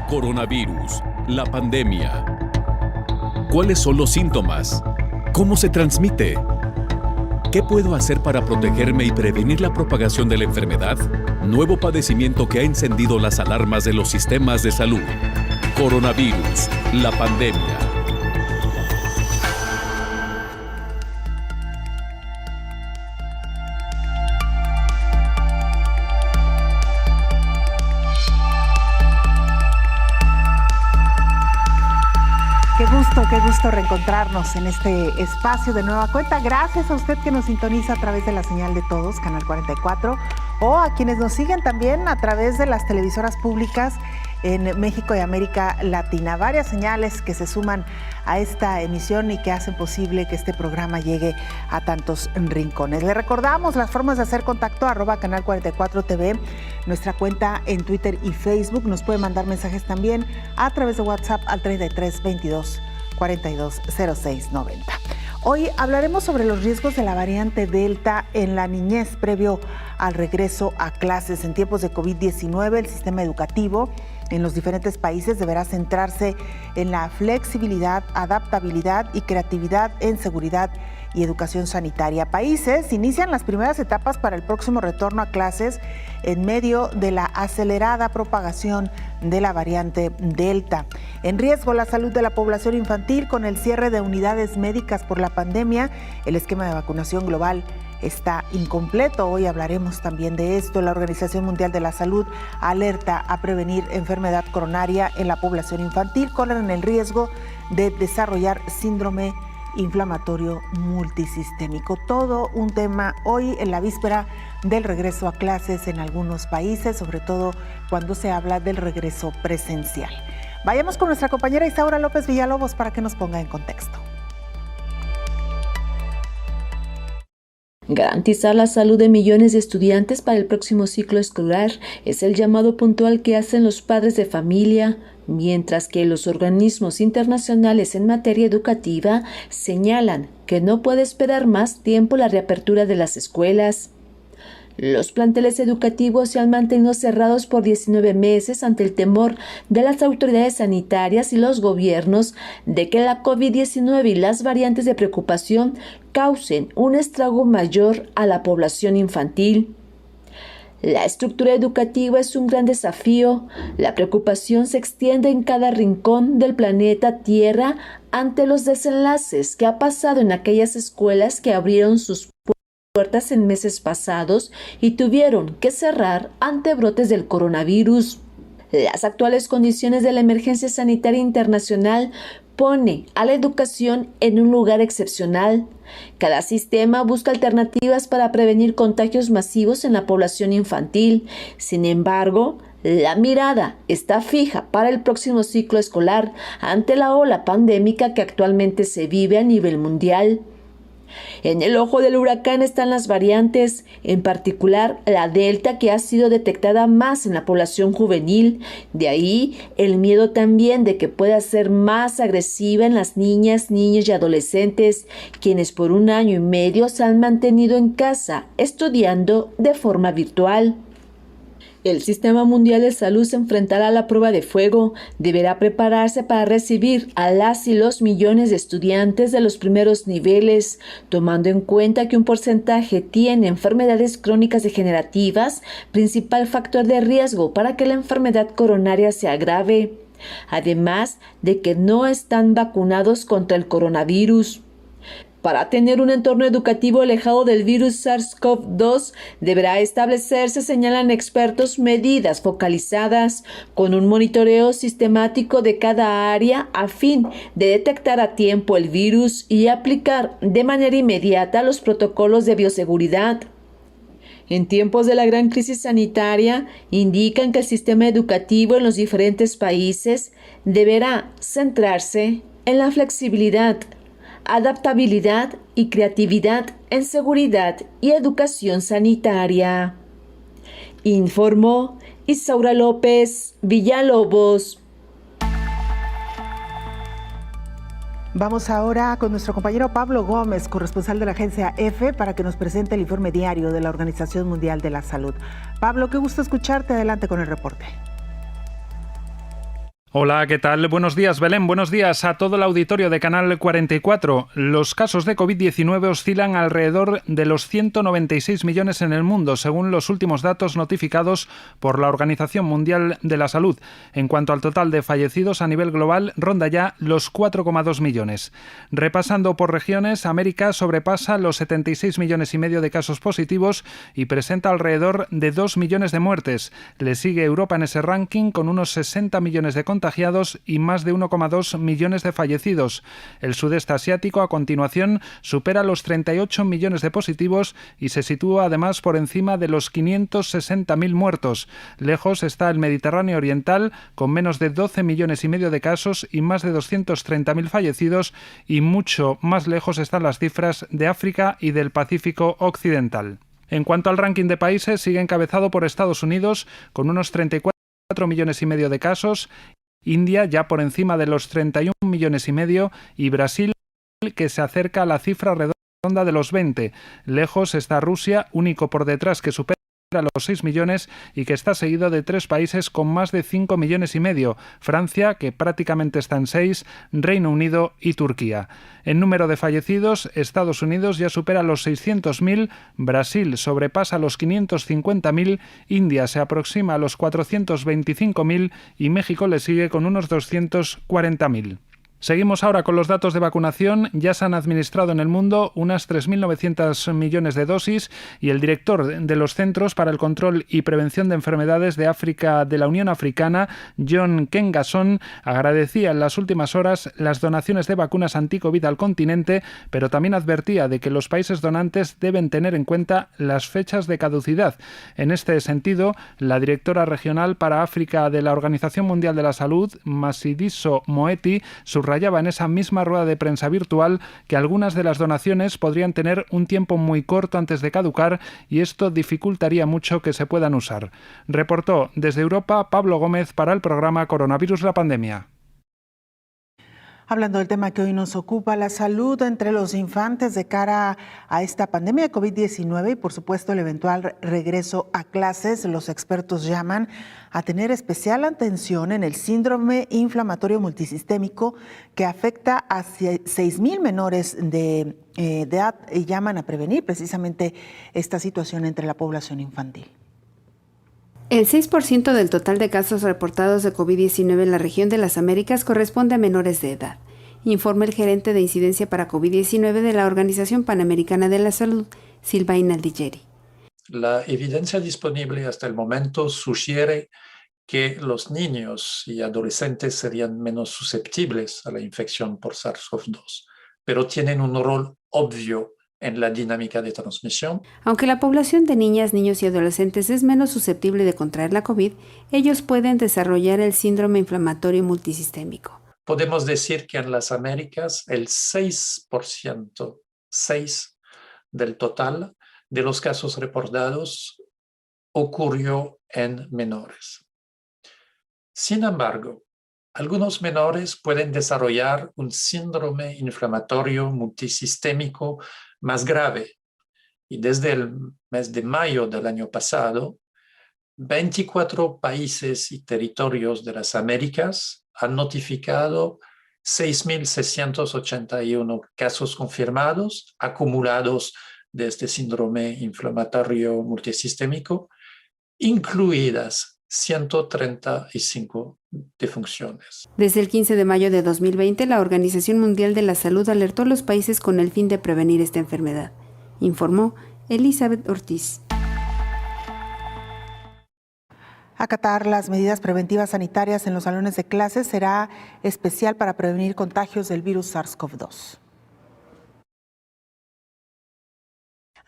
Coronavirus, la pandemia. ¿Cuáles son los síntomas? ¿Cómo se transmite? ¿Qué puedo hacer para protegerme y prevenir la propagación de la enfermedad? Nuevo padecimiento que ha encendido las alarmas de los sistemas de salud. Coronavirus, la pandemia. Qué gusto reencontrarnos en este espacio de nueva cuenta. Gracias a usted que nos sintoniza a través de la señal de Todos, Canal 44, o a quienes nos siguen también a través de las televisoras públicas en México y América Latina. Varias señales que se suman a esta emisión y que hacen posible que este programa llegue a tantos rincones. Le recordamos las formas de hacer contacto, @Canal 44 TV, nuestra cuenta en Twitter y Facebook. Nos puede mandar mensajes también a través de WhatsApp al 33 22 42 06 90. Hoy hablaremos sobre los riesgos de la variante Delta en la niñez previo al regreso a clases. En tiempos de COVID-19, el sistema educativo en los diferentes países deberá centrarse en la flexibilidad, adaptabilidad y creatividad en seguridad y educación sanitaria. Países inician las primeras etapas para el próximo retorno a clases en medio de la acelerada propagación de la variante Delta. En riesgo la salud de la población infantil con el cierre de unidades médicas por la pandemia. El esquema de vacunación global está incompleto. Hoy hablaremos también de esto. La Organización Mundial de la Salud alerta a prevenir enfermedad coronaria en la población infantil. Corren el riesgo de desarrollar síndrome inflamatorio multisistémico. Todo un tema hoy en la víspera del regreso a clases en algunos países, sobre todo cuando se habla del regreso presencial. Vayamos con nuestra compañera Isaura López Villalobos para que nos ponga en contexto. Garantizar la salud de millones de estudiantes para el próximo ciclo escolar es el llamado puntual que hacen los padres de familia, mientras que los organismos internacionales en materia educativa señalan que no puede esperar más tiempo la reapertura de las escuelas. Los planteles educativos se han mantenido cerrados por 19 meses ante el temor de las autoridades sanitarias y los gobiernos de que la COVID-19 y las variantes de preocupación causen un estrago mayor a la población infantil. La estructura educativa es un gran desafío. La preocupación se extiende en cada rincón del planeta Tierra ante los desenlaces que ha pasado en aquellas escuelas que abrieron sus puertas en meses pasados y tuvieron que cerrar ante brotes del coronavirus. Las actuales condiciones de la emergencia sanitaria internacional pone a la educación en un lugar excepcional. Cada sistema busca alternativas para prevenir contagios masivos en la población infantil. Sin embargo, la mirada está fija para el próximo ciclo escolar ante la ola pandémica que actualmente se vive a nivel mundial. En el ojo del huracán están las variantes, en particular la Delta, que ha sido detectada más en la población juvenil. De ahí el miedo también de que pueda ser más agresiva en las niñas, niños y adolescentes, quienes por 1 año y medio se han mantenido en casa, estudiando de forma virtual. El Sistema Mundial de Salud se enfrentará a la prueba de fuego. Deberá prepararse para recibir a las y los millones de estudiantes de los primeros niveles, tomando en cuenta que un porcentaje tiene enfermedades crónicas degenerativas, principal factor de riesgo para que la enfermedad coronaria se agrave, además de que no están vacunados contra el coronavirus. Para tener un entorno educativo alejado del virus SARS-CoV-2, deberá establecerse, señalan expertos, medidas focalizadas con un monitoreo sistemático de cada área a fin de detectar a tiempo el virus y aplicar de manera inmediata los protocolos de bioseguridad. En tiempos de la gran crisis sanitaria, indican que el sistema educativo en los diferentes países deberá centrarse en la flexibilidad, adaptabilidad y creatividad en seguridad y educación sanitaria. Informó Isaura López Villalobos. Vamos ahora con nuestro compañero Pablo Gómez, corresponsal de la agencia EFE, para que nos presente el informe diario de la Organización Mundial de la Salud. Pablo, qué gusto escucharte. Adelante con el reporte. Hola, ¿qué tal? Buenos días, Belén. Buenos días a todo el auditorio de Canal 44. Los casos de COVID-19 oscilan alrededor de los 196 millones en el mundo, según los últimos datos notificados por la Organización Mundial de la Salud. En cuanto al total de fallecidos a nivel global, ronda ya los 4,2 millones. Repasando por regiones, América sobrepasa los 76 millones y medio de casos positivos y presenta alrededor de 2 millones de muertes. Le sigue Europa en ese ranking con unos 60 millones de contagiados y más de 1,2 millones de fallecidos. El sudeste asiático, a continuación, supera los 38 millones de positivos y se sitúa además por encima de los 560.000 muertos. Lejos está el Mediterráneo oriental, con menos de 12 millones y medio de casos y más de 230.000 fallecidos, y mucho más lejos están las cifras de África y del Pacífico occidental. En cuanto al ranking de países, sigue encabezado por Estados Unidos, con unos 34 millones y medio de casos, India ya por encima de los 31 millones y medio y Brasil, que se acerca a la cifra redonda de los 20. Lejos está Rusia, único por detrás que supera los 6 millones y que está seguido de 3 países con más de 5 millones y medio, Francia, que prácticamente está en 6, Reino Unido y Turquía. En número de fallecidos, Estados Unidos ya supera los 600.000, Brasil sobrepasa los 550.000, India se aproxima a los 425.000 y México le sigue con unos 240.000. Seguimos ahora con los datos de vacunación. Ya se han administrado en el mundo unas 3.900 millones de dosis y el director de los Centros para el Control y Prevención de Enfermedades de África de la Unión Africana, John Kengasong, agradecía en las últimas horas las donaciones de vacunas anti-COVID al continente, pero también advertía de que los países donantes deben tener en cuenta las fechas de caducidad. En este sentido, la directora regional para África de la Organización Mundial de la Salud, Matshidiso Moeti, subrayaba en esa misma rueda de prensa virtual que algunas de las donaciones podrían tener un tiempo muy corto antes de caducar y esto dificultaría mucho que se puedan usar. Reportó desde Europa Pablo Gómez para el programa Coronavirus la Pandemia. Hablando del tema que hoy nos ocupa, la salud entre los infantes de cara a esta pandemia de COVID-19 y por supuesto el eventual regreso a clases, los expertos llaman a tener especial atención en el síndrome inflamatorio multisistémico que afecta a 6,000 menores de edad y llaman a prevenir precisamente esta situación entre la población infantil. El 6% del total de casos reportados de COVID-19 en la región de las Américas corresponde a menores de edad, informa el gerente de incidencia para COVID-19 de la Organización Panamericana de la Salud, Sylvain Aldigeri. La evidencia disponible hasta el momento sugiere que los niños y adolescentes serían menos susceptibles a la infección por SARS-CoV-2, pero tienen un rol obvio en la dinámica de transmisión. Aunque la población de niñas, niños y adolescentes es menos susceptible de contraer la COVID, ellos pueden desarrollar el síndrome inflamatorio multisistémico. Podemos decir que en las Américas el 6% del total de los casos reportados ocurrió en menores. Sin embargo, algunos menores pueden desarrollar un síndrome inflamatorio multisistémico más grave y desde el mes de mayo del año pasado, 24 países y territorios de las Américas han notificado 6.681 casos confirmados, acumulados de este síndrome inflamatorio multisistémico, incluidas 135 defunciones. Desde el 15 de mayo de 2020, la Organización Mundial de la Salud alertó a los países con el fin de prevenir esta enfermedad, informó Elizabeth Ortiz. Acatar las medidas preventivas sanitarias en los salones de clases será especial para prevenir contagios del virus SARS-CoV-2.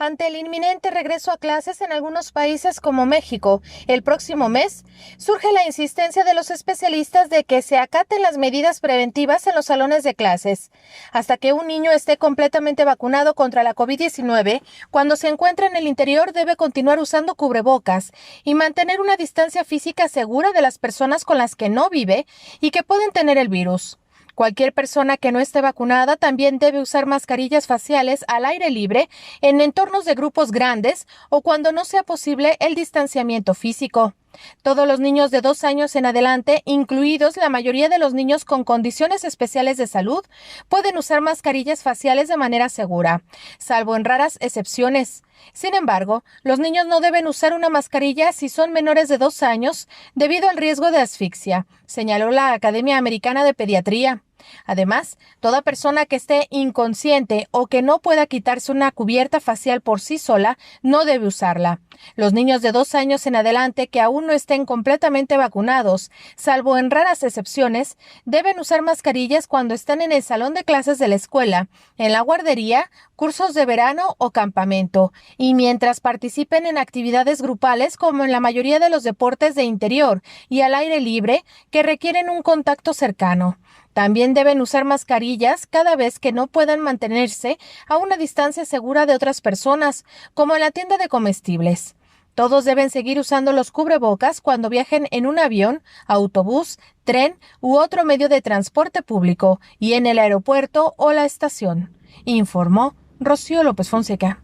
Ante el inminente regreso a clases en algunos países como México, el próximo mes, surge la insistencia de los especialistas de que se acaten las medidas preventivas en los salones de clases. Hasta que un niño esté completamente vacunado contra la COVID-19, cuando se encuentra en el interior debe continuar usando cubrebocas y mantener una distancia física segura de las personas con las que no vive y que pueden tener el virus. Cualquier persona que no esté vacunada también debe usar mascarillas faciales al aire libre en entornos de grupos grandes o cuando no sea posible el distanciamiento físico. Todos los niños de 2 años en adelante, incluidos la mayoría de los niños con condiciones especiales de salud, pueden usar mascarillas faciales de manera segura, salvo en raras excepciones. Sin embargo, los niños no deben usar una mascarilla si son menores de 2 años debido al riesgo de asfixia, señaló la Academia Americana de Pediatría. Además, toda persona que esté inconsciente o que no pueda quitarse una cubierta facial por sí sola no debe usarla. Los niños de 2 años en adelante que aún no estén completamente vacunados, salvo en raras excepciones, deben usar mascarillas cuando están en el salón de clases de la escuela, en la guardería, cursos de verano o campamento, y mientras participen en actividades grupales como en la mayoría de los deportes de interior y al aire libre que requieren un contacto cercano. También deben usar mascarillas cada vez que no puedan mantenerse a una distancia segura de otras personas, como en la tienda de comestibles. Todos deben seguir usando los cubrebocas cuando viajen en un avión, autobús, tren u otro medio de transporte público y en el aeropuerto o la estación, informó Rocío López Fonseca.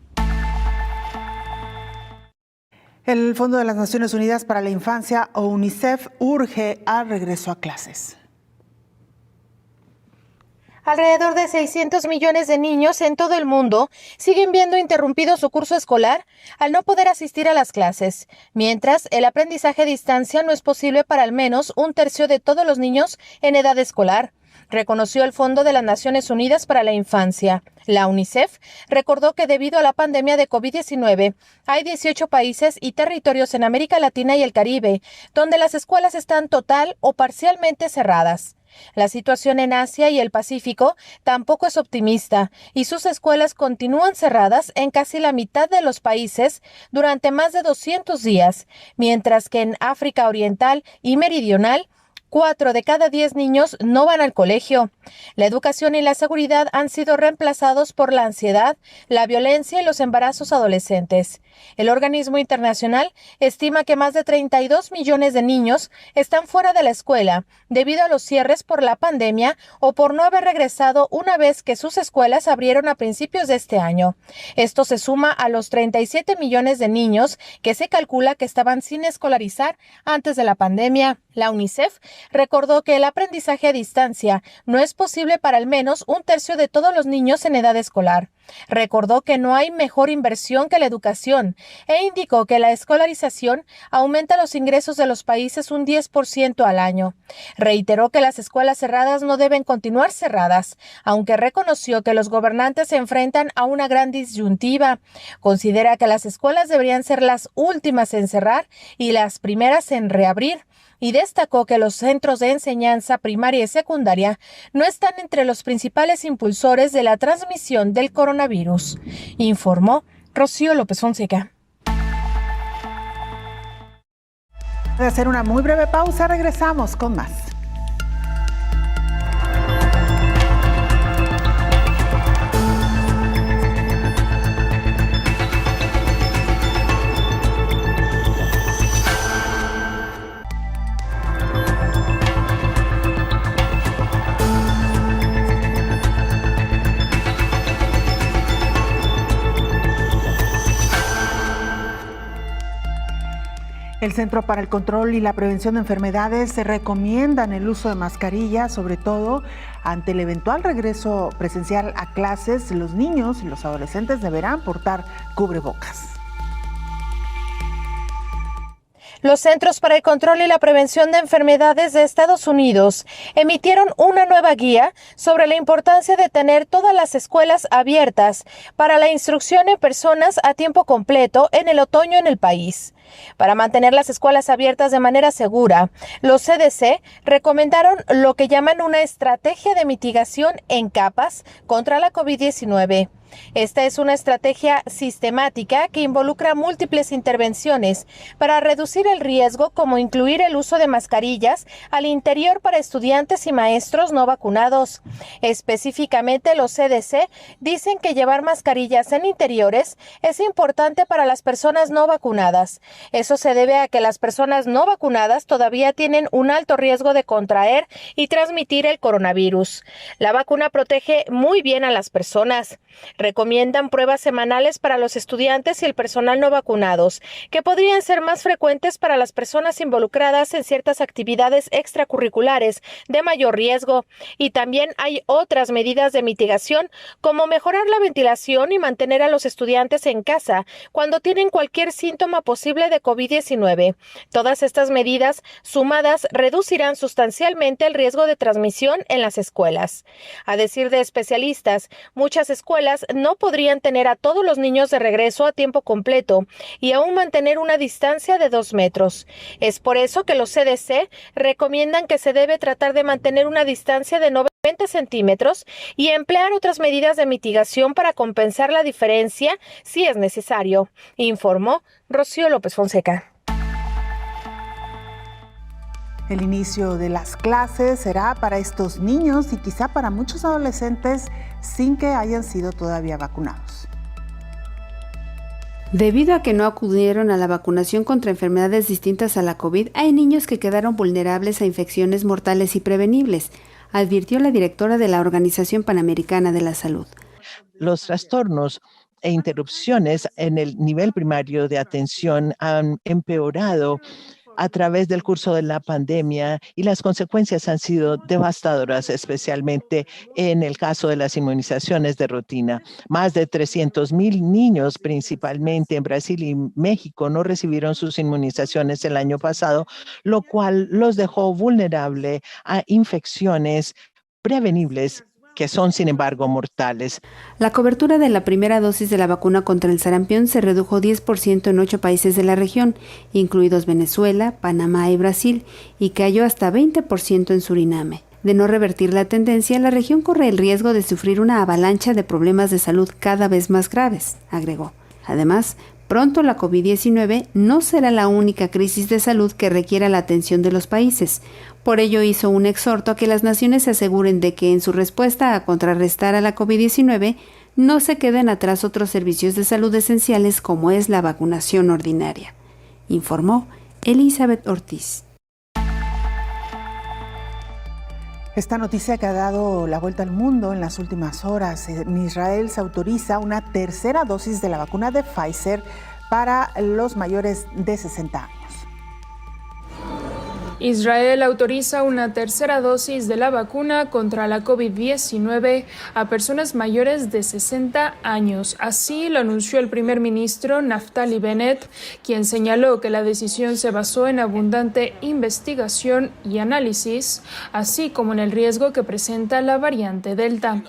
El Fondo de las Naciones Unidas para la Infancia, o UNICEF, urge al regreso a clases. Alrededor de 600 millones de niños en todo el mundo siguen viendo interrumpido su curso escolar al no poder asistir a las clases, mientras el aprendizaje a distancia no es posible para al menos 1/3 de todos los niños en edad escolar, reconoció el Fondo de las Naciones Unidas para la Infancia. La UNICEF recordó que debido a la pandemia de COVID-19, hay 18 países y territorios en América Latina y el Caribe, donde las escuelas están total o parcialmente cerradas. La situación en Asia y el Pacífico tampoco es optimista y sus escuelas continúan cerradas en casi la mitad de los países durante más de 200 días, mientras que en África Oriental y Meridional 4 de cada 10 niños no van al colegio. La educación y la seguridad han sido reemplazados por la ansiedad, la violencia y los embarazos adolescentes. El organismo internacional estima que más de 32 millones de niños están fuera de la escuela debido a los cierres por la pandemia o por no haber regresado una vez que sus escuelas abrieron a principios de este año. Esto se suma a los 37 millones de niños que se calcula que estaban sin escolarizar antes de la pandemia. La UNICEF recordó que el aprendizaje a distancia no es posible para al menos 1/3 de todos los niños en edad escolar. Recordó que no hay mejor inversión que la educación e indicó que la escolarización aumenta los ingresos de los países un 10% al año. Reiteró que las escuelas cerradas no deben continuar cerradas, aunque reconoció que los gobernantes se enfrentan a una gran disyuntiva. Considera que las escuelas deberían ser las últimas en cerrar y las primeras en reabrir, y destacó que los centros de enseñanza primaria y secundaria no están entre los principales impulsores de la transmisión del coronavirus, informó Rocío López Fonseca. Voy a hacer una muy breve pausa, regresamos con más. El Centro para el Control y la Prevención de Enfermedades se recomiendan el uso de mascarillas, sobre todo ante el eventual regreso presencial a clases. Los niños y los adolescentes deberán portar cubrebocas. Los Centros para el Control y la Prevención de Enfermedades de Estados Unidos emitieron una nueva guía sobre la importancia de tener todas las escuelas abiertas para la instrucción en personas a tiempo completo en el otoño en el país. Para mantener las escuelas abiertas de manera segura, los CDC recomendaron lo que llaman una estrategia de mitigación en capas contra la COVID-19. Esta es una estrategia sistemática que involucra múltiples intervenciones para reducir el riesgo, como incluir el uso de mascarillas al interior para estudiantes y maestros no vacunados. Específicamente, los CDC dicen que llevar mascarillas en interiores es importante para las personas no vacunadas. Eso se debe a que las personas no vacunadas todavía tienen un alto riesgo de contraer y transmitir el coronavirus. La vacuna protege muy bien a las personas. Recomiendan pruebas semanales para los estudiantes y el personal no vacunados, que podrían ser más frecuentes para las personas involucradas en ciertas actividades extracurriculares de mayor riesgo. Y también hay otras medidas de mitigación, como mejorar la ventilación y mantener a los estudiantes en casa cuando tienen cualquier síntoma posible de COVID-19. Todas estas medidas sumadas reducirán sustancialmente el riesgo de transmisión en las escuelas. A decir de especialistas, muchas escuelas no podrían tener a todos los niños de regreso a tiempo completo y aún mantener una distancia de 2 metros. Es por eso que los CDC recomiendan que se debe tratar de mantener una distancia de 90 centímetros y emplear otras medidas de mitigación para compensar la diferencia si es necesario, informó Rocío López Fonseca. El inicio de las clases será para estos niños y quizá para muchos adolescentes sin que hayan sido todavía vacunados. Debido a que no acudieron a la vacunación contra enfermedades distintas a la COVID, hay niños que quedaron vulnerables a infecciones mortales y prevenibles, advirtió la directora de la Organización Panamericana de la Salud. Los trastornos e interrupciones en el nivel primario de atención han empeorado a través del curso de la pandemia y las consecuencias han sido devastadoras, especialmente en el caso de las inmunizaciones de rutina. Más de 300,000 niños, principalmente en Brasil y México, no recibieron sus inmunizaciones el año pasado, lo cual los dejó vulnerables a infecciones prevenibles que son, sin embargo, mortales. La cobertura de la primera dosis de la vacuna contra el sarampión se redujo 10% en 8 países de la región, incluidos Venezuela, Panamá y Brasil, y cayó hasta 20% en Suriname. De no revertir la tendencia, la región corre el riesgo de sufrir una avalancha de problemas de salud cada vez más graves, agregó. Además, pronto la COVID-19 no será la única crisis de salud que requiera la atención de los países. Por ello hizo un exhorto a que las naciones se aseguren de que en su respuesta a contrarrestar a la COVID-19 no se queden atrás otros servicios de salud esenciales como es la vacunación ordinaria, informó Elizabeth Ortiz. Esta noticia que ha dado la vuelta al mundo en las últimas horas. En Israel se autoriza una tercera dosis de la vacuna de Pfizer para los mayores de 60 años. Israel autoriza una tercera dosis de la vacuna contra la COVID-19 a personas mayores de 60 años. Así lo anunció el primer ministro Naftali Bennett, quien señaló que la decisión se basó en abundante investigación y análisis, así como en el riesgo que presenta la variante Delta.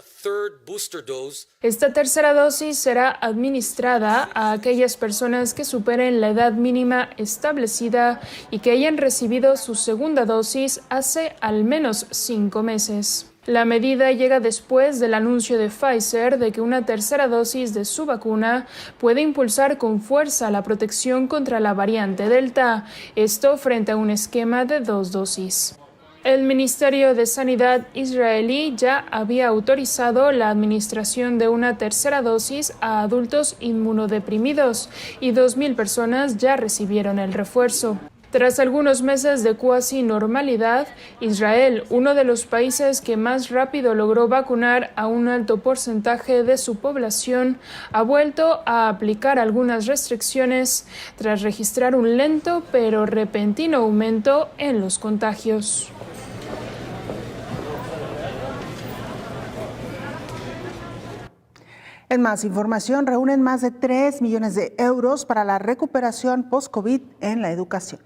Esta tercera dosis será administrada a aquellas personas que superen la edad mínima establecida y que hayan recibido su segunda dosis hace al menos 5 meses. La medida llega después del anuncio de Pfizer de que una tercera dosis de su vacuna puede impulsar con fuerza la protección contra la variante Delta, esto frente a un esquema de 2 dosis. El Ministerio de Sanidad israelí ya había autorizado la administración de una tercera dosis a adultos inmunodeprimidos y 2,000 personas ya recibieron el refuerzo. Tras algunos meses de cuasi normalidad, Israel, uno de los países que más rápido logró vacunar a un alto porcentaje de su población, ha vuelto a aplicar algunas restricciones tras registrar un lento pero repentino aumento en los contagios. En más información, reúnen más de 3 millones de euros para la recuperación post-COVID en la educación.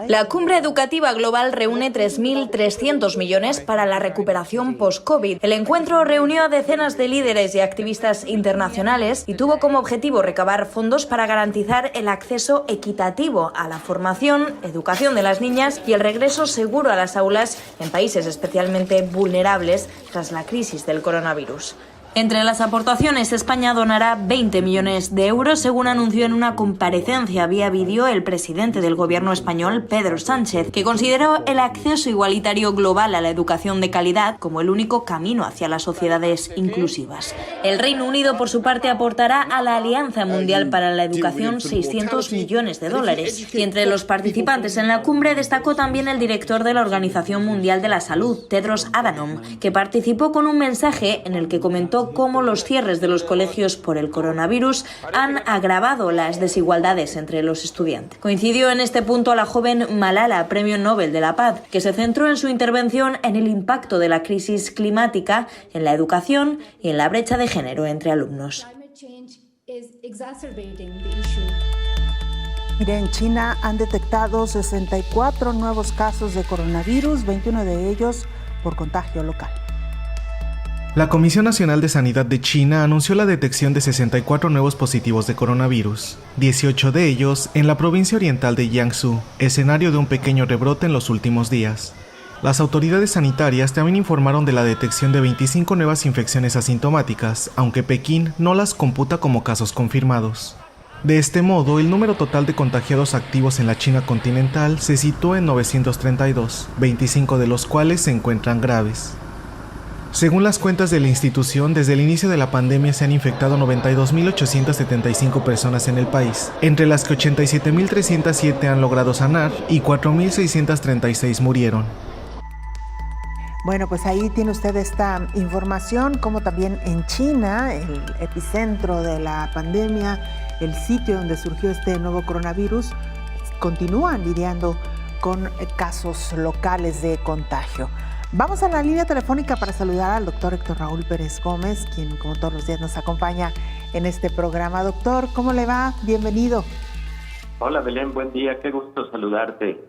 La Cumbre Educativa Global reúne 3.300 millones para la recuperación post-COVID. El encuentro reunió a decenas de líderes y activistas internacionales y tuvo como objetivo recabar fondos para garantizar el acceso equitativo a la formación, educación de las niñas y el regreso seguro a las aulas en países especialmente vulnerables tras la crisis del coronavirus. Entre las aportaciones, España donará 20 millones de euros, según anunció en una comparecencia vía vídeo el presidente del gobierno español, Pedro Sánchez, que consideró el acceso igualitario global a la educación de calidad como el único camino hacia las sociedades inclusivas. El Reino Unido, por su parte, aportará a la Alianza Mundial para la Educación 600 millones de dólares. Y entre los participantes en la cumbre destacó también el director de la Organización Mundial de la Salud, Tedros Adhanom, que participó con un mensaje en el que comentó cómo los cierres de los colegios por el coronavirus han agravado las desigualdades entre los estudiantes. Coincidió en este punto la joven Malala, Premio Nobel de la Paz, que se centró en su intervención en el impacto de la crisis climática en la educación y en la brecha de género entre alumnos. Mire, en China han detectado 64 nuevos casos de coronavirus, 21 de ellos por contagio local. La Comisión Nacional de Sanidad de China anunció la detección de 64 nuevos positivos de coronavirus, 18 de ellos en la provincia oriental de Jiangsu, escenario de un pequeño rebrote en los últimos días. Las autoridades sanitarias también informaron de la detección de 25 nuevas infecciones asintomáticas, aunque Pekín no las computa como casos confirmados. De este modo, el número total de contagiados activos en la China continental se situó en 932, 25 de los cuales se encuentran graves. Según las cuentas de la institución, desde el inicio de la pandemia se han infectado 92.875 personas en el país, entre las que 87.307 han logrado sanar y 4.636 murieron. Bueno, pues ahí tiene usted esta información, como también en China, el epicentro de la pandemia, el sitio donde surgió este nuevo coronavirus, continúan lidiando con casos locales de contagio. Vamos a la línea telefónica para saludar al doctor Héctor Raúl Pérez Gómez, quien como todos los días nos acompaña en este programa. Doctor, ¿cómo le va? Bienvenido. Hola Belén, buen día, qué gusto saludarte.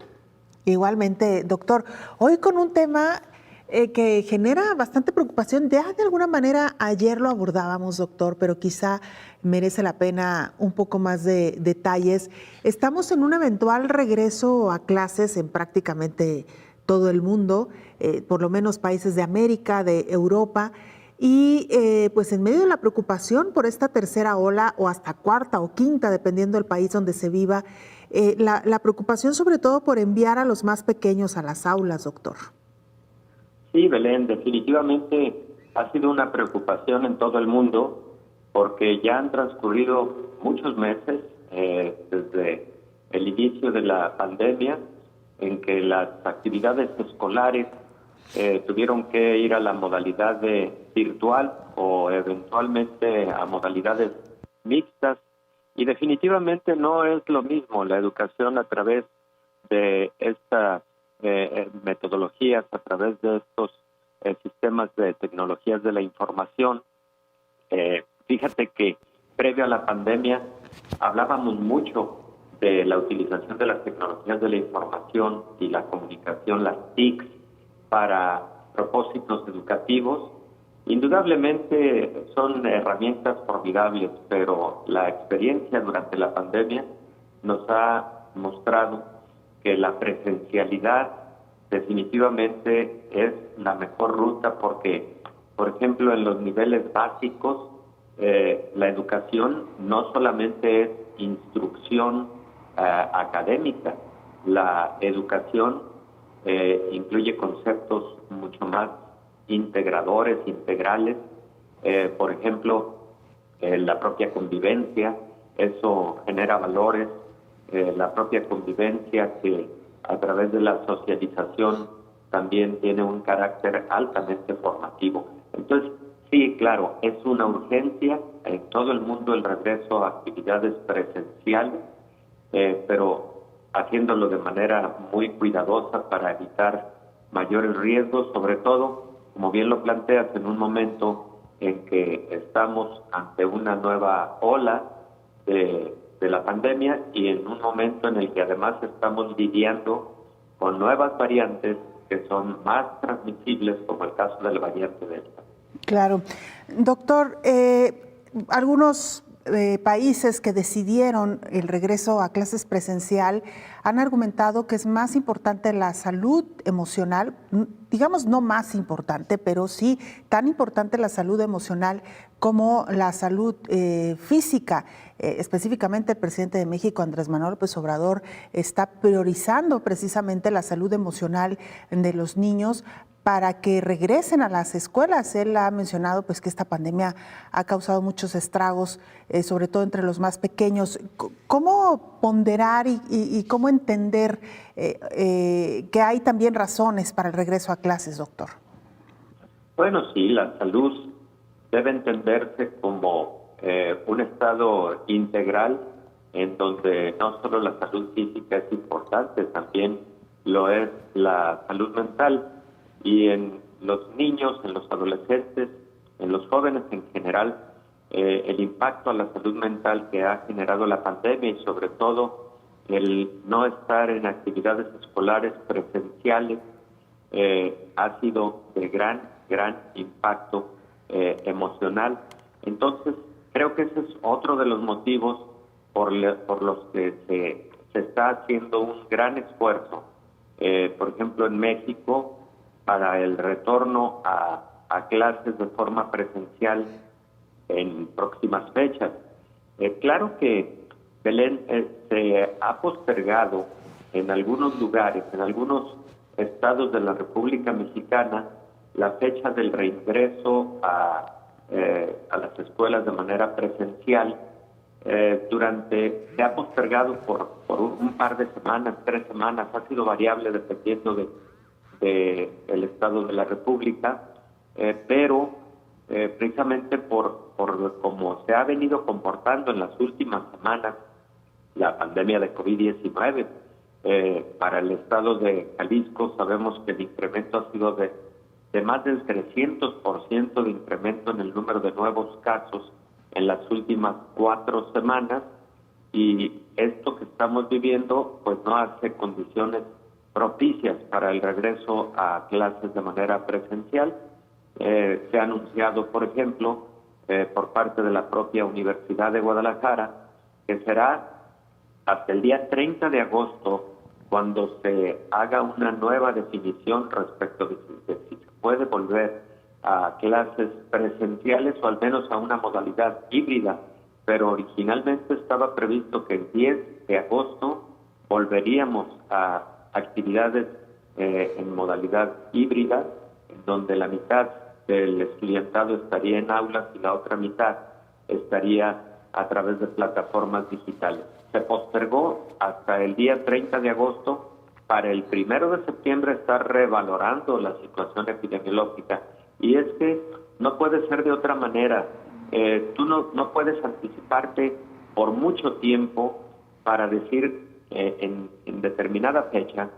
Igualmente, doctor. Hoy con un tema que genera bastante preocupación. Ya de alguna manera ayer lo abordábamos, doctor, pero quizá merece la pena un poco más de detalles. Estamos en un eventual regreso a clases en prácticamente todo el mundo, por lo menos países de América, de Europa, y pues en medio de la preocupación por esta tercera ola o hasta cuarta o quinta, dependiendo del país donde se viva, la preocupación sobre todo por enviar a los más pequeños a las aulas, doctor. Sí, Belén, definitivamente ha sido una preocupación en todo el mundo porque ya han transcurrido muchos meses desde el inicio de la pandemia en que las actividades escolares tuvieron que ir a la modalidad de virtual o eventualmente a modalidades mixtas y definitivamente no es lo mismo la educación a través de estas metodologías, a través de estos sistemas de tecnologías de la información. Fíjate que previo a la pandemia hablábamos mucho de la utilización de las tecnologías de la información y la comunicación, las TICs, para propósitos educativos. Indudablemente son herramientas formidables, pero la experiencia durante la pandemia nos ha mostrado que la presencialidad definitivamente es la mejor ruta porque, por ejemplo, en los niveles básicos, la educación no solamente es instrucción académica, la educación incluye conceptos mucho más integradores, integrales, por ejemplo, la propia convivencia, eso genera valores, la propia convivencia que a través de la socialización también tiene un carácter altamente formativo. Entonces, sí, claro, es una urgencia en todo el mundo el regreso a actividades presenciales, pero haciéndolo de manera muy cuidadosa para evitar mayores riesgos, sobre todo, como bien lo planteas, en un momento en que estamos ante una nueva ola de la pandemia y en un momento en el que además estamos lidiando con nuevas variantes que son más transmisibles, como el caso de la variante Delta. Claro. Doctor, algunos países que decidieron el regreso a clases presencial han argumentado que es más importante la salud emocional, digamos no más importante, pero sí tan importante la salud emocional como la salud física. Específicamente el presidente de México, Andrés Manuel López Obrador, está priorizando precisamente la salud emocional de los niños para que regresen a las escuelas. Él ha mencionado pues que esta pandemia ha causado muchos estragos, sobre todo entre los más pequeños. ¿Cómo ponderar y cómo entender que hay también razones para el regreso a clases, doctor? Bueno, sí, la salud debe entenderse como un estado integral en donde no solo la salud física es importante, también lo es la salud mental. Y en los niños, en los adolescentes, en los jóvenes en general, el impacto a la salud mental que ha generado la pandemia y sobre todo el no estar en actividades escolares presenciales ha sido de gran impacto emocional. Entonces, creo que ese es otro de los motivos por los que se está haciendo un gran esfuerzo, por ejemplo, en México, para el retorno a clases de forma presencial en próximas fechas. Claro que Belén se ha postergado en algunos lugares, en algunos estados de la República Mexicana, la fecha del reingreso a las escuelas de manera presencial. Se ha postergado por un par de semanas, 3 semanas, ha sido variable dependiendo del estado de la República, pero precisamente por cómo se ha venido comportando en las últimas semanas la pandemia de COVID-19, para el estado de Jalisco sabemos que el incremento ha sido de más del 300% de incremento en el número de nuevos casos en las últimas 4 semanas, y esto que estamos viviendo pues no hace condiciones propicias para el regreso a clases de manera presencial. Se ha anunciado, por ejemplo, por parte de la propia Universidad de Guadalajara, que será hasta el día 30 de agosto cuando se haga una nueva definición respecto de si se puede volver a clases presenciales o al menos a una modalidad híbrida, pero originalmente estaba previsto que el 10 de agosto volveríamos a actividades en modalidad híbrida, en donde la mitad del estudiantado estaría en aulas y la otra mitad estaría a través de plataformas digitales. Se postergó hasta el día 30 de agosto para el 1 de septiembre estar revalorando la situación epidemiológica. Y es que no puede ser de otra manera. Tú no puedes anticiparte por mucho tiempo para decir en determinada fecha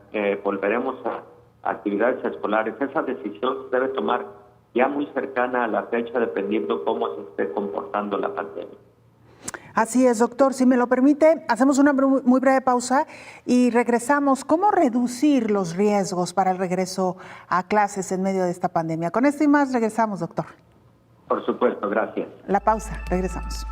volveremos a actividades escolares. Esa decisión se debe tomar ya muy cercana a la fecha, dependiendo cómo se esté comportando la pandemia. Así es, doctor. Si me lo permite, hacemos una muy breve pausa y regresamos. ¿Cómo reducir los riesgos para el regreso a clases en medio de esta pandemia? Con esto y más regresamos, doctor. Por supuesto, gracias. La pausa, regresamos.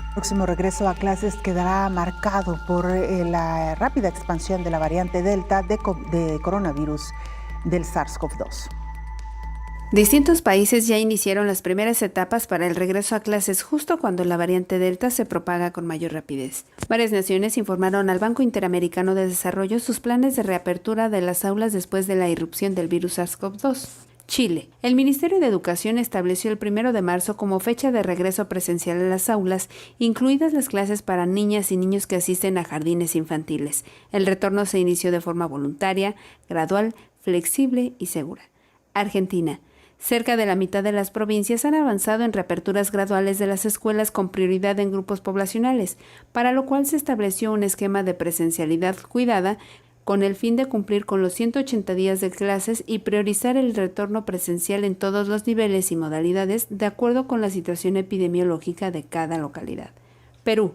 El próximo regreso a clases quedará marcado por la rápida expansión de la variante Delta de coronavirus del SARS-CoV-2. Distintos países ya iniciaron las primeras etapas para el regreso a clases justo cuando la variante Delta se propaga con mayor rapidez. Varias naciones informaron al Banco Interamericano de Desarrollo sus planes de reapertura de las aulas después de la irrupción del virus SARS-CoV-2. Chile. El Ministerio de Educación estableció el 1 de marzo como fecha de regreso presencial a las aulas, incluidas las clases para niñas y niños que asisten a jardines infantiles. El retorno se inició de forma voluntaria, gradual, flexible y segura. Argentina. Cerca de la mitad de las provincias han avanzado en reaperturas graduales de las escuelas con prioridad en grupos poblacionales, para lo cual se estableció un esquema de presencialidad cuidada con el fin de cumplir con los 180 días de clases y priorizar el retorno presencial en todos los niveles y modalidades de acuerdo con la situación epidemiológica de cada localidad. Perú.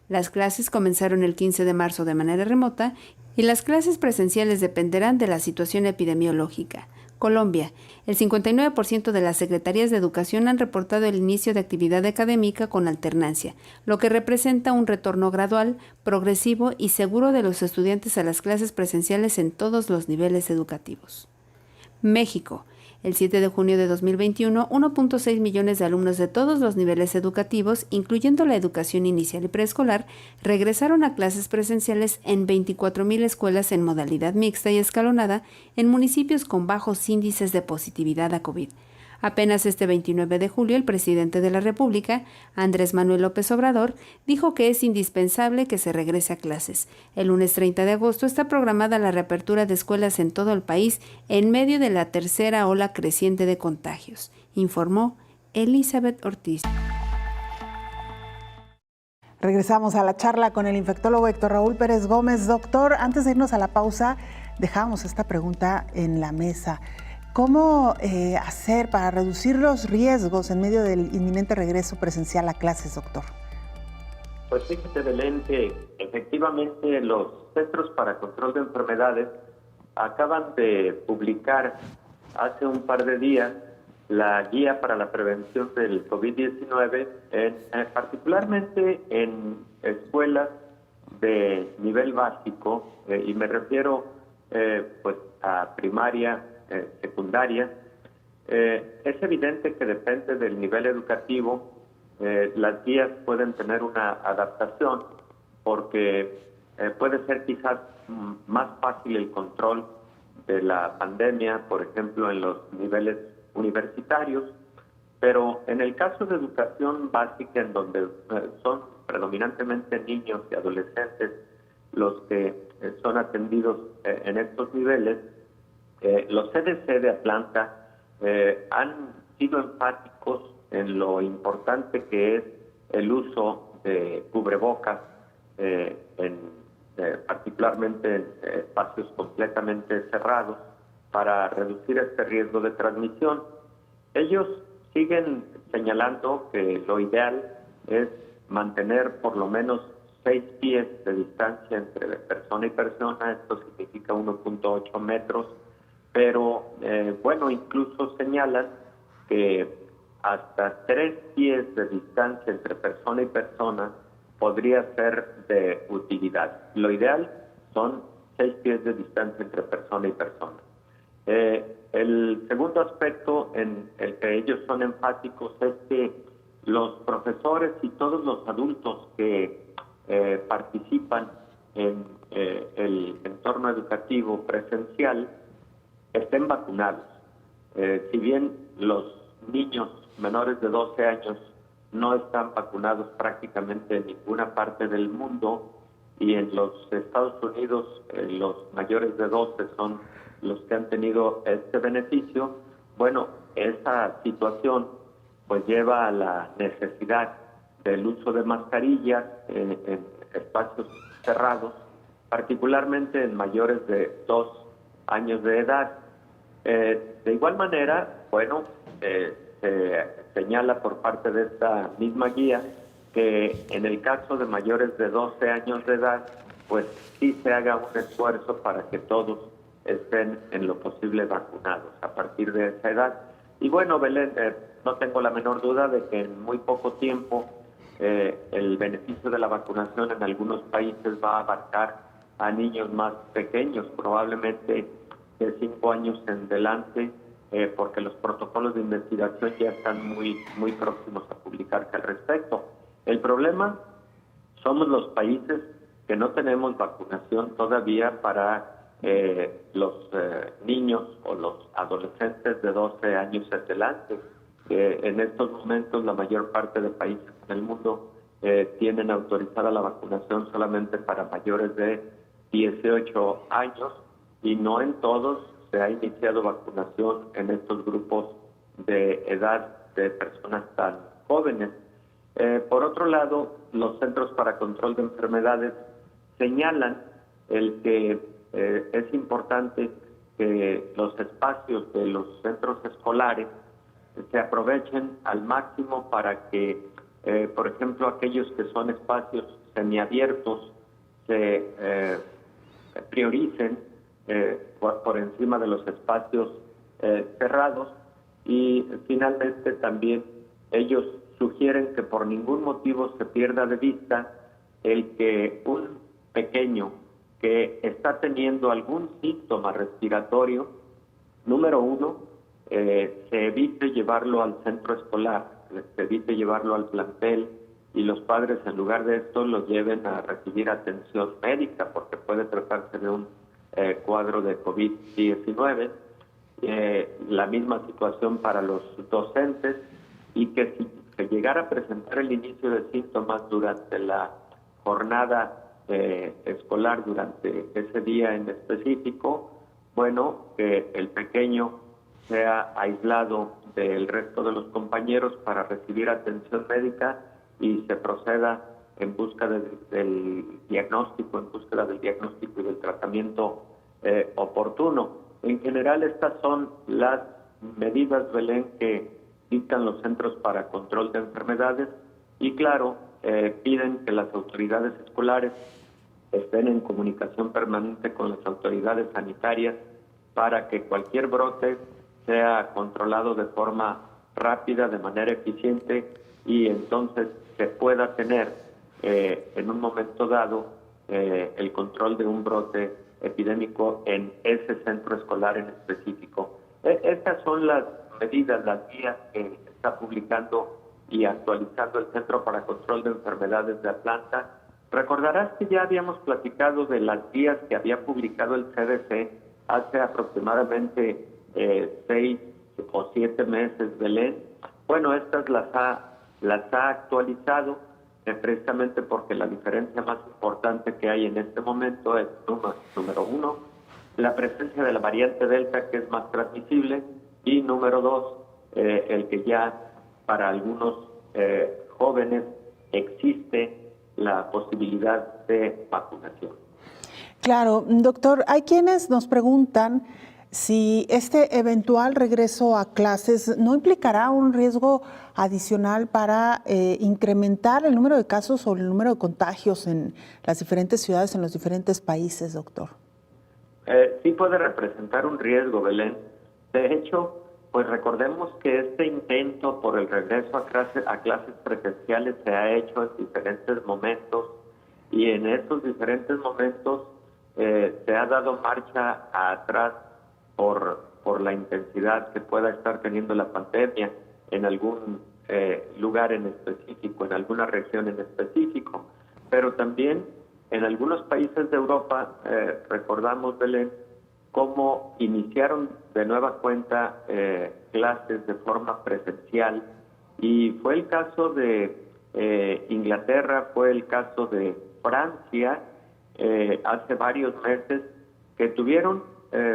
Las clases comenzaron el 15 de marzo de manera remota y las clases presenciales dependerán de la situación epidemiológica. Colombia. El 59% de las secretarías de educación han reportado el inicio de actividad académica con alternancia, lo que representa un retorno gradual, progresivo y seguro de los estudiantes a las clases presenciales en todos los niveles educativos. México. El 7 de junio de 2021, 1.6 millones de alumnos de todos los niveles educativos, incluyendo la educación inicial y preescolar, regresaron a clases presenciales en 24,000 escuelas en modalidad mixta y escalonada en municipios con bajos índices de positividad a COVID. Apenas este 29 de julio, el presidente de la República, Andrés Manuel López Obrador, dijo que es indispensable que se regrese a clases. El lunes 30 de agosto está programada la reapertura de escuelas en todo el país en medio de la tercera ola creciente de contagios, informó Elizabeth Ortiz. Regresamos a la charla con el infectólogo Héctor Raúl Pérez Gómez. Doctor, antes de irnos a la pausa, dejamos esta pregunta en la mesa. ¿Cómo hacer para reducir los riesgos en medio del inminente regreso presencial a clases, doctor? Pues fíjate, Belén, que efectivamente los Centros para Control de Enfermedades acaban de publicar hace un par de días la guía para la prevención del COVID-19, particularmente en escuelas de nivel básico, y me refiero pues a primaria, secundaria. Es evidente que depende del nivel educativo, las guías pueden tener una adaptación porque puede ser quizás más fácil el control de la pandemia, por ejemplo, en los niveles universitarios, pero en el caso de educación básica, en donde son predominantemente niños y adolescentes los que son atendidos en estos niveles, los CDC de Atlanta han sido enfáticos en lo importante que es el uso de cubrebocas, particularmente en espacios completamente cerrados, para reducir este riesgo de transmisión. Ellos siguen señalando que lo ideal es mantener por lo menos 6 pies de distancia entre persona y persona, esto significa 1.8 metros, pero bueno, incluso señalan que hasta 3 pies de distancia entre persona y persona podría ser de utilidad. Lo ideal son 6 pies de distancia entre persona y persona. El segundo aspecto en el que ellos son enfáticos es que los profesores y todos los adultos que participan en el entorno educativo presencial estén vacunados. Si bien los niños menores de 12 años no están vacunados prácticamente en ninguna parte del mundo, y en los Estados Unidos los mayores de 12 son los que han tenido este beneficio, bueno, esa situación pues lleva a la necesidad del uso de mascarillas en espacios cerrados, particularmente en mayores de 2 años de edad. De igual manera, bueno, se señala por parte de esta misma guía que en el caso de mayores de 12 años de edad, pues sí se haga un esfuerzo para que todos estén en lo posible vacunados a partir de esa edad. Y bueno, Belén, no tengo la menor duda de que en muy poco tiempo el beneficio de la vacunación en algunos países va a abarcar a niños más pequeños, probablemente de 5 años en adelante, porque los protocolos de investigación ya están muy próximos a publicarse al respecto. El problema somos los países que no tenemos vacunación todavía para los niños o los adolescentes de 12 años en adelante. En estos momentos la mayor parte de países en el mundo tienen autorizada la vacunación solamente para mayores de 18 años, y no en todos se ha iniciado vacunación en estos grupos de edad de personas tan jóvenes. Por otro lado, los Centros para Control de Enfermedades señalan el que es importante que los espacios de los centros escolares se aprovechen al máximo para que, por ejemplo, aquellos que son espacios semiabiertos se prioricen por encima de los espacios cerrados. Y finalmente también ellos sugieren que por ningún motivo se pierda de vista el que un pequeño que está teniendo algún síntoma respiratorio, número uno, se evite llevarlo al centro escolar, se evite llevarlo al plantel, y los padres en lugar de esto lo lleven a recibir atención médica porque puede tratarse de un cuadro de COVID-19. La misma situación para los docentes, y que si se llegara a presentar el inicio de síntomas durante la jornada escolar, durante ese día en específico, bueno, que el pequeño sea aislado del resto de los compañeros para recibir atención médica y se proceda en busca del diagnóstico, en búsqueda del diagnóstico y del tratamiento oportuno. En general, estas son las medidas, Belén, que dictan los Centros para Control de Enfermedades, y claro, piden que las autoridades escolares estén en comunicación permanente con las autoridades sanitarias para que cualquier brote sea controlado de forma rápida, de manera eficiente, y entonces se pueda tener en un momento dado el control de un brote epidémico en ese centro escolar en específico. Estas son las medidas, las guías que está publicando y actualizando el Centro para Control de Enfermedades de Atlanta. Recordarás que ya habíamos platicado de las guías que había publicado el CDC hace aproximadamente 6 o 7 meses, Belén. Bueno, estas las ha actualizado precisamente porque la diferencia más importante que hay en este momento es, número uno, la presencia de la variante Delta, que es más transmisible, y número dos, el que ya para algunos jóvenes existe la posibilidad de vacunación. Claro, doctor, hay quienes nos preguntan si este eventual regreso a clases no implicará un riesgo adicional para incrementar el número de casos o el número de contagios en las diferentes ciudades, en los diferentes países, doctor. Sí puede representar un riesgo, Belén. De hecho, pues recordemos que este intento por el regreso a clases presenciales se ha hecho en diferentes momentos, y en estos diferentes momentos se ha dado marcha atrás por la intensidad que pueda estar teniendo la pandemia en algún lugar en específico, en alguna región en específico. Pero también en algunos países de Europa, recordamos, Belén, cómo iniciaron de nueva cuenta clases de forma presencial, y fue el caso de Inglaterra, fue el caso de Francia, hace varios meses, que tuvieron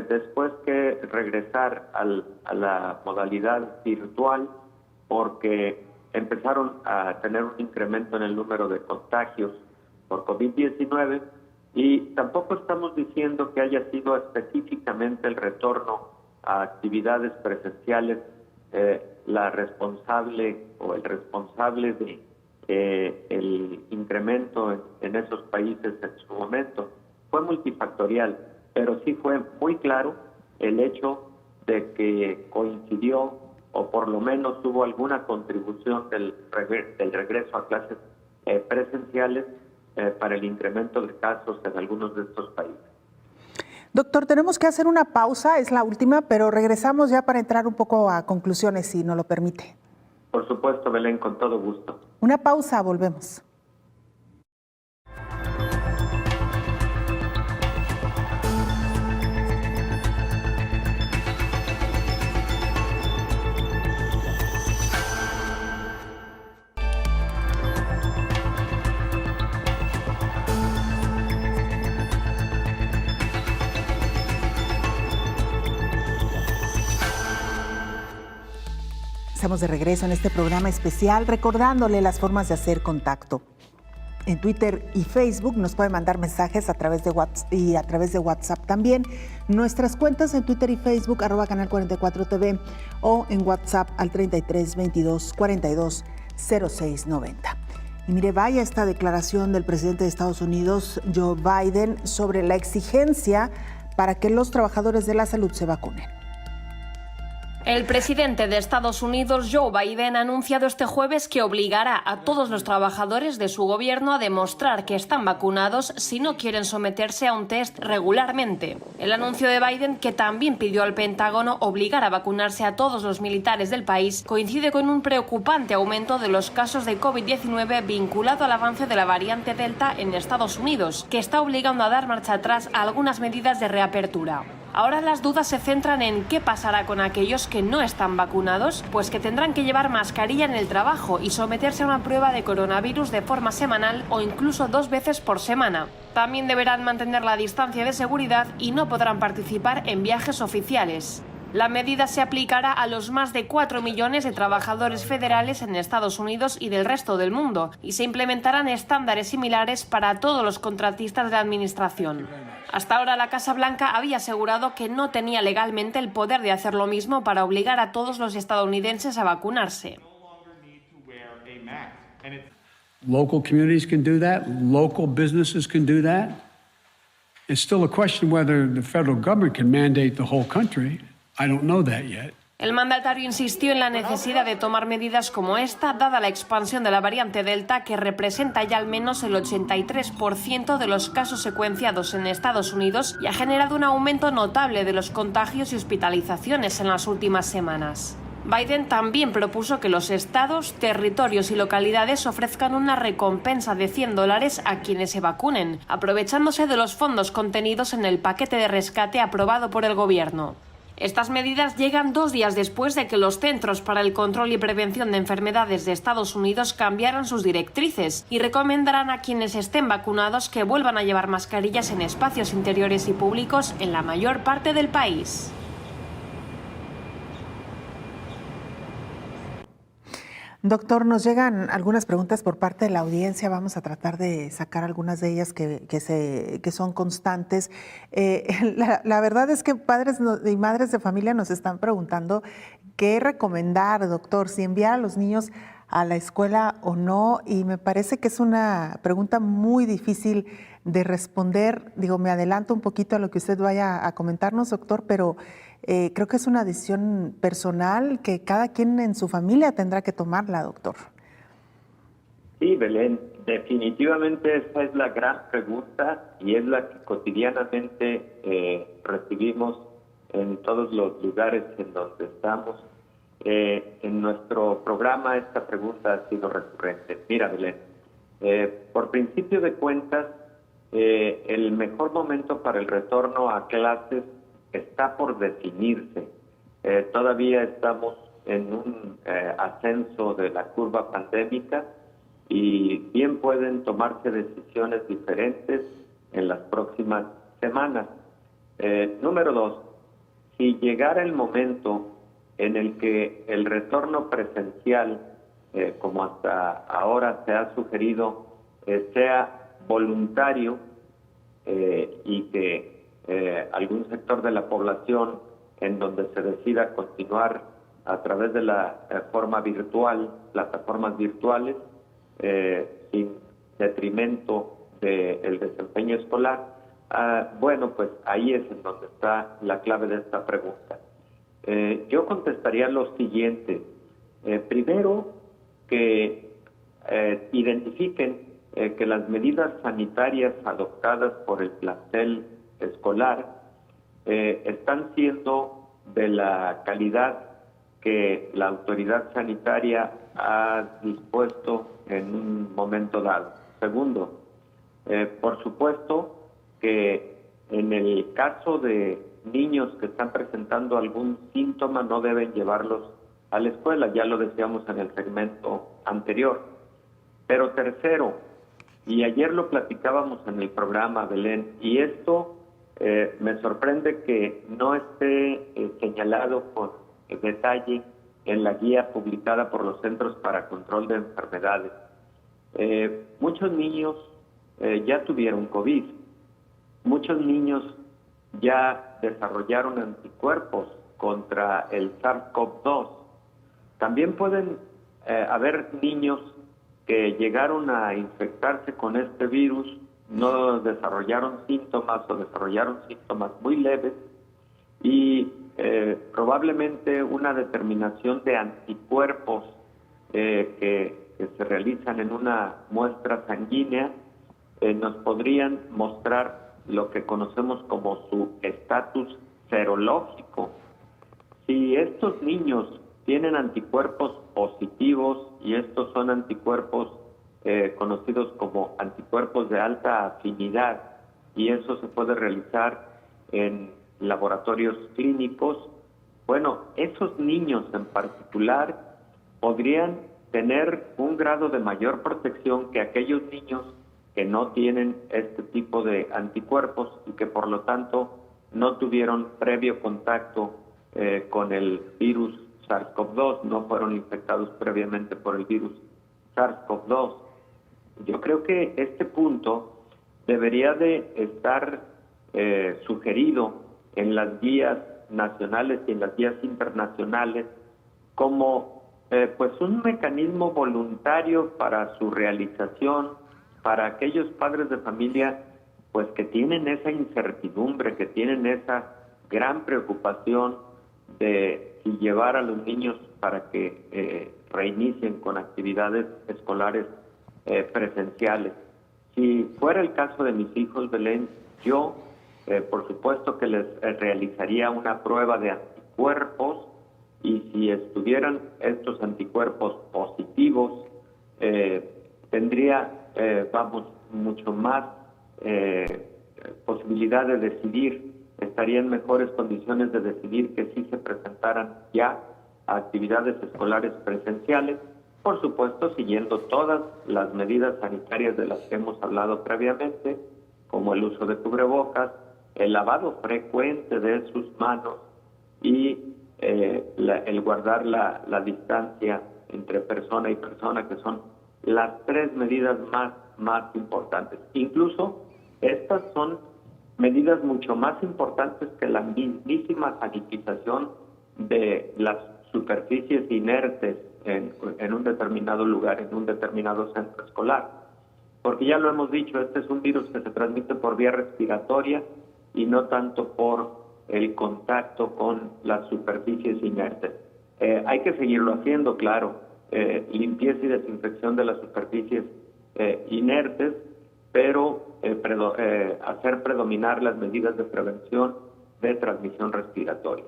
después que regresar a la modalidad virtual porque empezaron a tener un incremento en el número de contagios por COVID-19, y tampoco estamos diciendo que haya sido específicamente el retorno a actividades presenciales la responsable o el responsable de el incremento en esos países en su momento. Fue multifactorial, pero sí fue muy claro el hecho de que coincidió, o por lo menos tuvo alguna contribución del regreso a clases presenciales para el incremento de casos en algunos de estos países. Doctor, tenemos que hacer una pausa, es la última, pero regresamos ya para entrar un poco a conclusiones, si nos lo permite. Por supuesto, Belén, con todo gusto. Una pausa, volvemos. Estamos de regreso en este programa especial recordándole las formas de hacer contacto. en Twitter y Facebook. Nos puede mandar mensajes a través de WhatsApp y a través de WhatsApp también. Nuestras cuentas en Twitter y Facebook, @Canal 44 TV, o en WhatsApp al 33 22 42 06 90. Y mire, vaya esta declaración del presidente de Estados Unidos, Joe Biden, sobre la exigencia para que los trabajadores de la salud se vacunen. El presidente de Estados Unidos, Joe Biden, ha anunciado este jueves que obligará a todos los trabajadores de su gobierno a demostrar que están vacunados si no quieren someterse a un test regularmente. El anuncio de Biden, que también pidió al Pentágono obligar a vacunarse a todos los militares del país, coincide con un preocupante aumento de los casos de COVID-19 vinculado al avance de la variante Delta en Estados Unidos, que está obligando a dar marcha atrás a algunas medidas de reapertura. Ahora las dudas se centran en qué pasará con aquellos que no están vacunados, pues que tendrán que llevar mascarilla en el trabajo y someterse a una prueba de coronavirus de forma semanal o incluso 2 veces por semana. También deberán mantener la distancia de seguridad y no podrán participar en viajes oficiales. La medida se aplicará a los más de 4 millones de trabajadores federales en Estados Unidos y del resto del mundo, y se implementarán estándares similares para todos los contratistas de la administración. Hasta ahora la Casa Blanca había asegurado que no tenía legalmente el poder de hacer lo mismo para obligar a todos los estadounidenses a vacunarse. Local communities can do that, local businesses can do that. It's still a question whether the federal government can mandate the whole country. I don't know that yet. El mandatario insistió en la necesidad de tomar medidas como esta, dada la expansión de la variante Delta, que representa ya al menos el 83% de los casos secuenciados en Estados Unidos y ha generado un aumento notable de los contagios y hospitalizaciones en las últimas semanas. Biden también propuso que los estados, territorios y localidades ofrezcan una recompensa de $100 a quienes se vacunen, aprovechándose de los fondos contenidos en el paquete de rescate aprobado por el gobierno. Estas medidas llegan 2 días después de que los Centros para el Control y Prevención de Enfermedades de Estados Unidos cambiaran sus directrices y recomendarán a quienes estén vacunados que vuelvan a llevar mascarillas en espacios interiores y públicos en la mayor parte del país. Doctor, nos llegan algunas preguntas por parte de la audiencia. Vamos a tratar de sacar algunas de ellas que son constantes. La verdad es que padres y madres de familia nos están preguntando qué recomendar, doctor, si enviar a los niños a la escuela o no. Y me parece que es una pregunta muy difícil de responder. Digo, me adelanto un poquito a lo que usted vaya a comentarnos, doctor, pero creo que es una decisión personal que cada quien en su familia tendrá que tomarla, doctor. Sí, Belén, definitivamente esa es la gran pregunta y es la que cotidianamente recibimos en todos los lugares en donde estamos. En nuestro programa esta pregunta ha sido recurrente. Mira, Belén, por principio de cuentas, el mejor momento para el retorno a clases está por definirse. Todavía estamos en un ascenso de la curva pandémica y bien pueden tomarse decisiones diferentes en las próximas semanas. Número 2, si llegara el momento en el que el retorno presencial, como hasta ahora se ha sugerido, sea voluntario y que algún sector de la población en donde se decida continuar a través de la forma virtual, plataformas virtuales, sin detrimento del desempeño escolar, bueno, pues ahí es en donde está la clave de esta pregunta. Yo contestaría lo siguiente. Primero, que identifiquen que las medidas sanitarias adoptadas por el plantel escolar están siendo de la calidad que la autoridad sanitaria ha dispuesto en un momento dado. Segundo, por supuesto que en el caso de niños que están presentando algún síntoma no deben llevarlos a la escuela, ya lo decíamos en el segmento anterior. Pero tercero, y ayer lo platicábamos en el programa, Belén, y esto me sorprende que no esté señalado con detalle en la guía publicada por los Centros para Control de Enfermedades. Muchos niños ya tuvieron COVID. Muchos niños ya desarrollaron anticuerpos contra el SARS-CoV-2. También pueden haber niños que llegaron a infectarse con este virus, no desarrollaron síntomas o desarrollaron síntomas muy leves y probablemente una determinación de anticuerpos que se realizan en una muestra sanguínea nos podrían mostrar lo que conocemos como su estatus serológico. Si estos niños tienen anticuerpos positivos y estos son anticuerpos conocidos como anticuerpos de alta afinidad, y eso se puede realizar en laboratorios clínicos, bueno, esos niños en particular podrían tener un grado de mayor protección que aquellos niños que no tienen este tipo de anticuerpos y que por lo tanto no tuvieron previo contacto con el virus SARS-CoV-2, no fueron infectados previamente por el virus SARS-CoV-2. Yo creo que este punto debería de estar sugerido en las guías nacionales y en las guías internacionales como pues un mecanismo voluntario para su realización, para aquellos padres de familia pues que tienen esa incertidumbre, que tienen esa gran preocupación de si llevar a los niños para que reinicien con actividades escolares presenciales. Si fuera el caso de mis hijos, Belén, yo por supuesto que les realizaría una prueba de anticuerpos y si estuvieran estos anticuerpos positivos, tendría, mucho más posibilidad de decidir, estaría en mejores condiciones de decidir que sí se presentaran ya a actividades escolares presenciales, por supuesto siguiendo todas las medidas sanitarias de las que hemos hablado previamente, como el uso de cubrebocas, el lavado frecuente de sus manos y el guardar la distancia entre persona y persona, que son las tres medidas más importantes. Incluso estas son medidas mucho más importantes que la mismísima sanitización de las superficies inertes en un determinado lugar, en un determinado centro escolar. Porque ya lo hemos dicho, este es un virus que se transmite por vía respiratoria y no tanto por el contacto con las superficies inertes. Hay que seguirlo haciendo, claro, limpieza y desinfección de las superficies inertes, pero hacer predominar las medidas de prevención de transmisión respiratoria.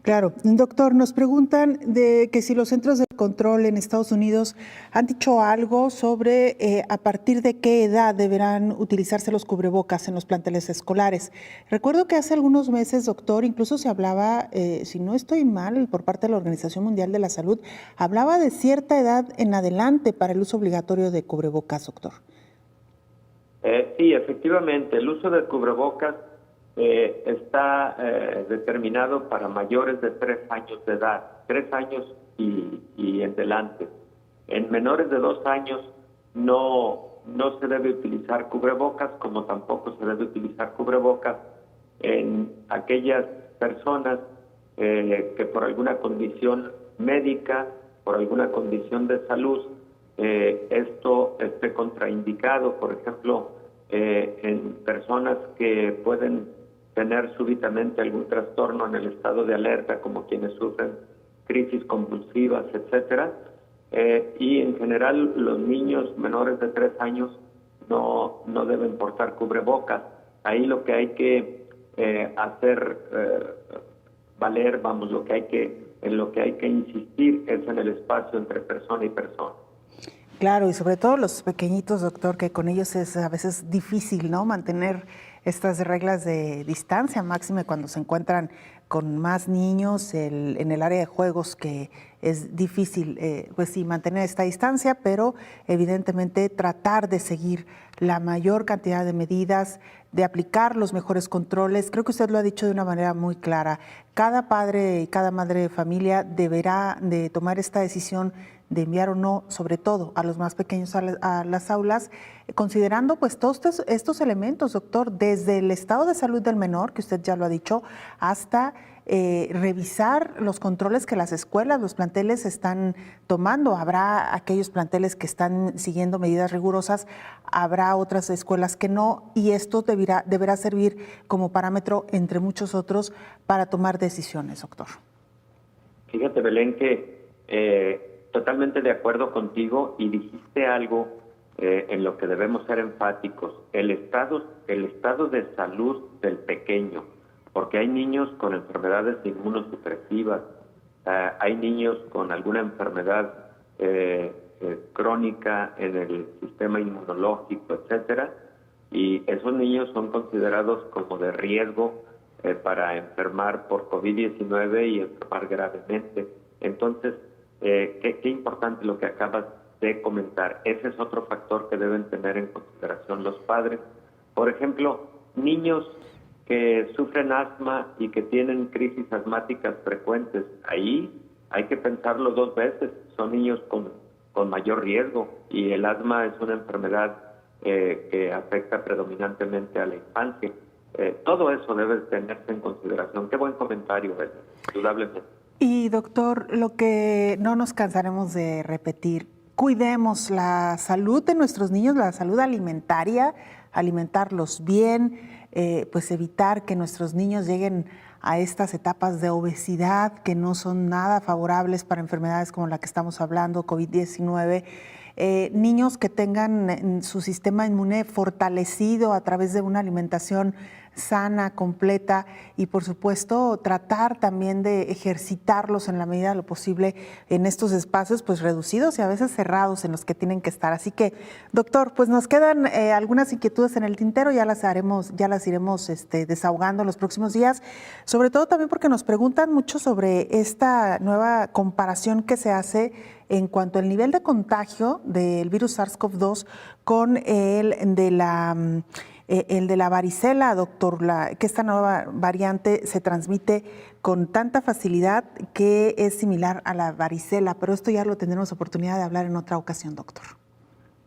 Claro. Doctor, nos preguntan de que si los centros de control en Estados Unidos han dicho algo sobre a partir de qué edad deberán utilizarse los cubrebocas en los planteles escolares. Recuerdo que hace algunos meses, doctor, incluso se hablaba, si no estoy mal, por parte de la Organización Mundial de la Salud, hablaba de cierta edad en adelante para el uso obligatorio de cubrebocas, doctor. Sí, efectivamente, el uso de cubrebocas está determinado para mayores de 3 años de edad, 3 años y en adelante. En menores de 2 años no se debe utilizar cubrebocas, como tampoco se debe utilizar cubrebocas en aquellas personas que por alguna condición médica, por alguna condición de salud, esto esté contraindicado, por ejemplo, en personas que pueden tener súbitamente algún trastorno en el estado de alerta, como quienes sufren crisis convulsivas, etcétera, y en general los niños menores de 3 años no deben portar cubrebocas. Ahí lo que hay que hacer valer, en lo que hay que insistir es en el espacio entre persona y persona. Claro, y sobre todo los pequeñitos, doctor, que con ellos es a veces difícil, ¿no?, mantener estas reglas de distancia, máxime cuando se encuentran con más niños en el área de juegos, que es difícil, pues sí, mantener esta distancia, pero evidentemente tratar de seguir la mayor cantidad de medidas, de aplicar los mejores controles. Creo que usted lo ha dicho de una manera muy clara. Cada padre y cada madre de familia deberá de tomar esta decisión de enviar o no, sobre todo a los más pequeños a las aulas, considerando pues todos estos elementos, doctor, desde el estado de salud del menor, que usted ya lo ha dicho, hasta revisar los controles que las escuelas, los planteles están tomando. Habrá aquellos planteles que están siguiendo medidas rigurosas, habrá otras escuelas que no, y esto deberá servir como parámetro, entre muchos otros, para tomar decisiones, doctor. Fíjate, Belén, que totalmente de acuerdo contigo, y dijiste algo en lo que debemos ser enfáticos: el estado de salud del pequeño, porque hay niños con enfermedades inmunosupresivas, hay niños con alguna enfermedad crónica en el sistema inmunológico, etcétera, y esos niños son considerados como de riesgo para enfermar por COVID-19 y enfermar gravemente. Entonces, qué importante lo que acabas de comentar. Ese es otro factor que deben tener en consideración los padres. Por ejemplo, niños que sufren asma y que tienen crisis asmáticas frecuentes, ahí hay que pensarlo dos veces. Son niños con mayor riesgo, y el asma es una enfermedad que afecta predominantemente a la infancia. Todo eso debe tenerse en consideración. Qué buen comentario, indudablemente. Y doctor, lo que no nos cansaremos de repetir, cuidemos la salud de nuestros niños, la salud alimentaria, alimentarlos bien, pues evitar que nuestros niños lleguen a estas etapas de obesidad que no son nada favorables para enfermedades como la que estamos hablando, COVID-19. Niños que tengan su sistema inmune fortalecido a través de una alimentación sana, completa, y por supuesto tratar también de ejercitarlos en la medida de lo posible en estos espacios pues reducidos y a veces cerrados en los que tienen que estar. Así que, doctor, pues nos quedan algunas inquietudes en el tintero, ya las iremos desahogando en los próximos días, sobre todo también porque nos preguntan mucho sobre esta nueva comparación que se hace en cuanto al nivel de contagio del virus SARS-CoV-2 con el de la varicela, doctor, que esta nueva variante se transmite con tanta facilidad que es similar a la varicela, pero esto ya lo tendremos oportunidad de hablar en otra ocasión, doctor.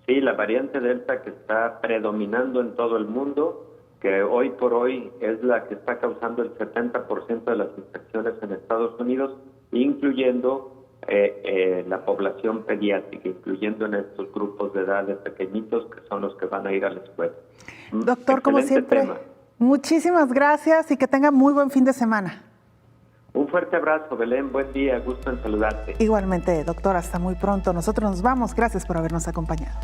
Sí, la variante Delta que está predominando en todo el mundo, que hoy por hoy es la que está causando el 70% de las infecciones en Estados Unidos, incluyendo la población pediátrica, incluyendo en estos grupos de edad de pequeñitos que son los que van a ir a la escuela. Doctor, como siempre, muchísimas gracias y que tenga muy buen fin de semana. Un fuerte abrazo, Belén, buen día, gusto en saludarte. Igualmente, doctor, hasta muy pronto. Nosotros nos vamos, gracias por habernos acompañado.